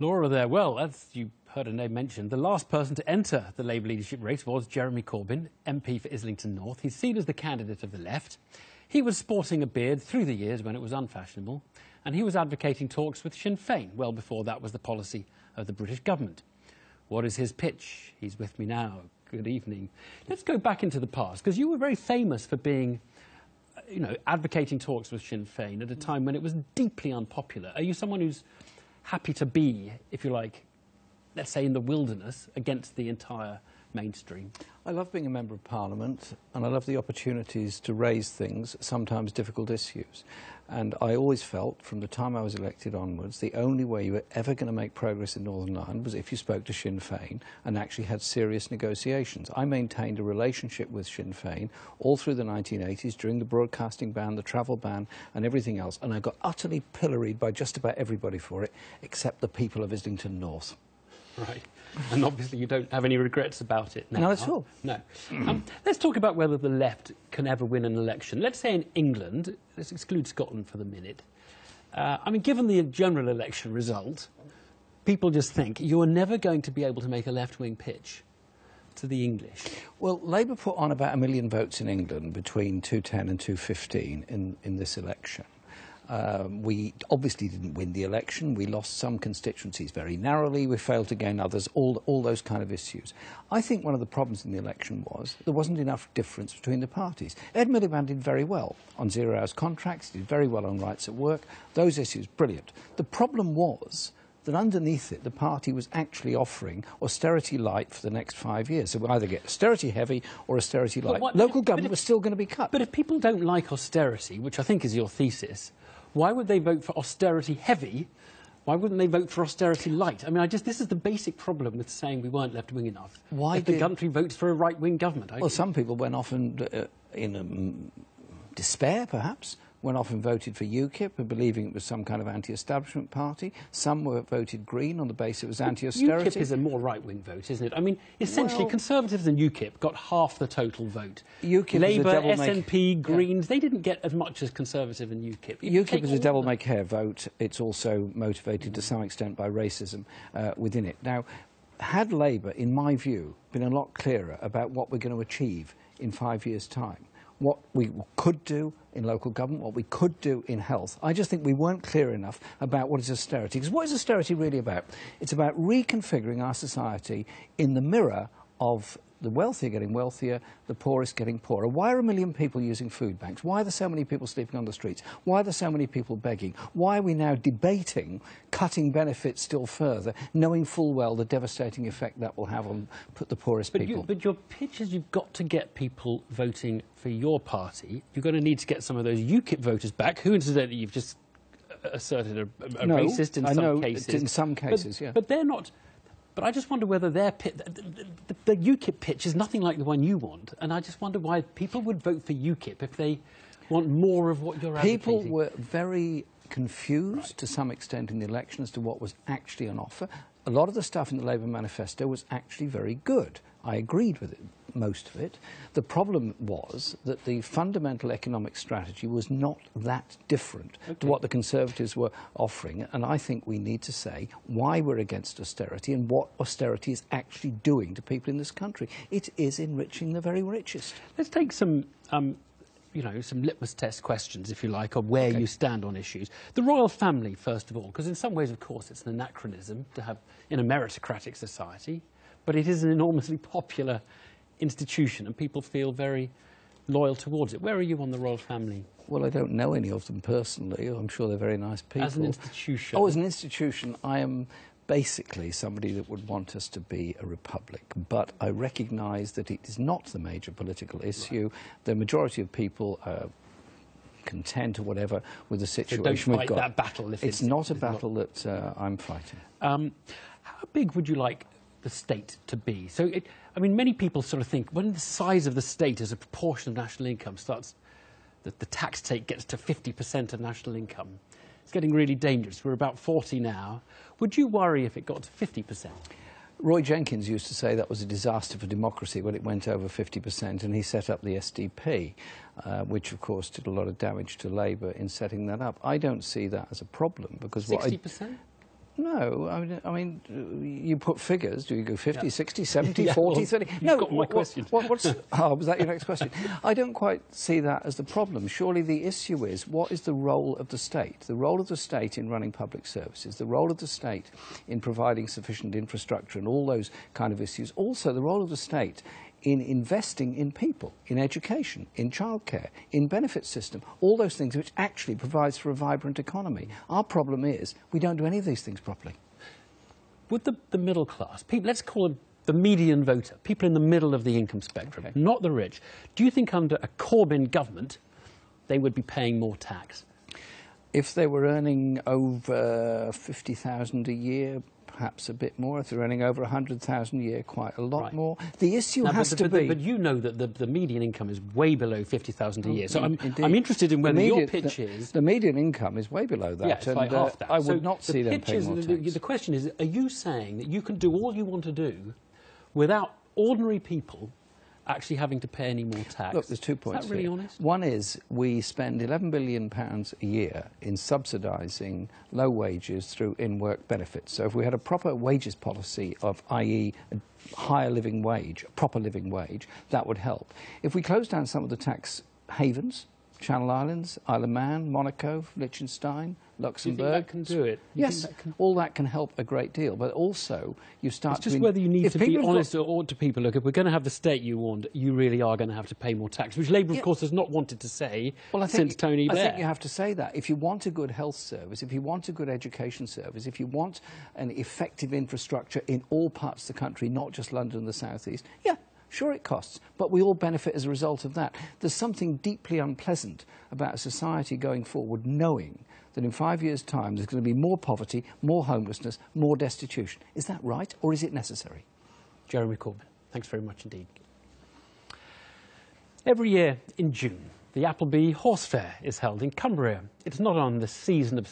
Laura there. Well, as you heard her name mentioned, the last person to enter the Labour leadership race was Jeremy Corbyn, MP for Islington North. He's seen as the candidate of the left. He was sporting a beard through the years when it was unfashionable, and he was advocating talks with Sinn Féin well before that was the policy of the British government. What is his pitch? He's with me now. Good evening. Let's go back into the past, because you were very famous for being, advocating talks with Sinn Féin at a time when it was deeply unpopular. Are you someone who's happy to be, if you like, let's say in the wilderness against the entire mainstream? I love being a Member of Parliament, and I love the opportunities to raise things, sometimes difficult issues. And I always felt, from the time I was elected onwards, the only way you were ever going to make progress in Northern Ireland was if you spoke to Sinn Féin and actually had serious negotiations. I maintained a relationship with Sinn Féin all through the 1980s, during the broadcasting ban, the travel ban and everything else, and I got utterly pilloried by just about everybody for it, except the people of Islington North. Right. And obviously you don't have any regrets about it now. No, at all. No. Let's talk about whether the left can ever win an election. Let's say in England, let's exclude Scotland for the minute. Given the general election result, people just think you're never going to be able to make a left-wing pitch to the English. Well, Labour put on about 1 million votes in England between 2010 and 2015 in this election. We obviously didn't win the election. We lost some constituencies very narrowly. We failed to gain others, all those kind of issues. I think one of the problems in the election was there wasn't enough difference between the parties. Ed Miliband did very well on zero-hours contracts, did very well on rights at work. Those issues, brilliant. The problem was that underneath it, the party was actually offering austerity light for the next 5 years. So we either get austerity heavy or austerity light. Local government was still going to be cut. But if people don't like austerity, which I think is your thesis, why would they vote for austerity heavy? Why wouldn't they vote for austerity light? This is the basic problem with saying we weren't left-wing enough. Why if the country votes for a right-wing government? Well, some people went off and, in despair, perhaps, went off and voted for UKIP, believing it was some kind of anti-establishment party. Some voted Green on the basis it was anti-austerity. UKIP is a more right-wing vote, isn't it? Essentially, Conservatives and UKIP got half the total vote. UKIP Labour, SNP, Greens, they didn't get as much as Conservative and UKIP. UKIP is a devil-may-care vote. It's also motivated to some extent by racism within it. Now, had Labour, in my view, been a lot clearer about what we're going to achieve in 5 years' time, what we could do in local government, what we could do in health. I just think we weren't clear enough about what is austerity. Because what is austerity really about? It's about reconfiguring our society in the mirror of the wealthier getting wealthier, the poorest getting poorer. Why are 1 million people using food banks? Why are there so many people sleeping on the streets? Why are there so many people begging? Why are we now debating cutting benefits still further, knowing full well the devastating effect that will have on the poorest people? But your pitch is you've got to get people voting for your party. You're going to need to get some of those UKIP voters back, who incidentally you've just asserted are racist in some cases. In some cases, yeah. But they're not. But I just wonder whether their the UKIP pitch is nothing like the one you want, and I just wonder why people would vote for UKIP if they want more of what you're advocating. People were very confused to some extent in the election as to what was actually on offer. A lot of the stuff in the Labour manifesto was actually very good. I agreed with it, most of it. The problem was that the fundamental economic strategy was not that different to what the Conservatives were offering, and I think we need to say why we're against austerity and what austerity is actually doing to people in this country. It is enriching the very richest. Let's take some some litmus test questions, if you like, on where you stand on issues. The royal family, first of all, because in some ways, of course, it's an anachronism to have in a meritocratic society, but it is an enormously popular institution and people feel very loyal towards it. Where are you on the royal family? Well, I don't know any of them personally. I'm sure they're very nice people. As an institution? Oh, as an institution, I am basically somebody that would want us to be a republic, but I recognise that it is not the major political issue. Right. The majority of people are content or whatever with the situation we've got. That battle if it's not a battle that I'm fighting. How big would you like the state to be? So, many people sort of think when the size of the state as a proportion of national income starts, that the tax take gets to 50% of national income. It's getting really dangerous. We're about 40 now. Would you worry if it got to 50%? Roy Jenkins used to say that was a disaster for democracy when it went over 50%, and he set up the SDP, which, of course, did a lot of damage to Labour in setting that up. I don't see that as a problem because 60%? No, I mean, you put figures. Do you go 50, 60, 70, Yeah, 40, well, 30? you've No, got my question. What's, oh, was that your next question? I don't quite see that as the problem. Surely the issue is, what is the role of the state? The role of the state in running public services, the role of the state in providing sufficient infrastructure and all those kind of issues. Also, the role of the state in investing in people, in education, in childcare, in benefit system, all those things which actually provides for a vibrant economy. Our problem is we don't do any of these things properly. Would the middle class, people, let's call them the median voter, people in the middle of the income spectrum, Okay. not the rich, do you think under a Corbyn government they would be paying more tax? If they were earning over 50,000 a year, perhaps a bit more. If they're earning over 100,000 a year, quite a lot Right. more. The issue Now, has to be... But you know that the median income is way below 50,000 a year. So Indeed. I'm interested in whether The your median- pitch is... The median income is way below that. Yeah, it's like half that. I So would not see them paying more tax. The question is, are you saying that you can do all you want to do without ordinary people actually having to pay any more tax? Look, there's 2 points Is that really here. honest? One is we spend £11 billion a year in subsidising low wages through in-work benefits. So if we had a proper wages policy of, i.e. a higher living wage, a proper living wage, that would help. If we close down some of the tax havens, Channel Islands, Isle of Man, Monaco, Liechtenstein, Luxembourg. Do you think that can do it? You Yes, think that can... all that can help a great deal. But also, you start It's just to... whether you need if to be people have honest or to people, look, if we're going to have the state you want, you really are going to have to pay more tax, which Labour, of course, has not wanted to say since Tony Blair. I think you have to say that. If you want a good health service, if you want a good education service, if you want an effective infrastructure in all parts of the country, not just London and the South East, yeah, sure it costs, but we all benefit as a result of that. There's something deeply unpleasant about a society going forward knowing that in 5 years' time there's going to be more poverty, more homelessness, more destitution. Is that right, or is it necessary? Jeremy Corbyn, thanks very much indeed. Every year in June, the Appleby Horse Fair is held in Cumbria. It's not on the season of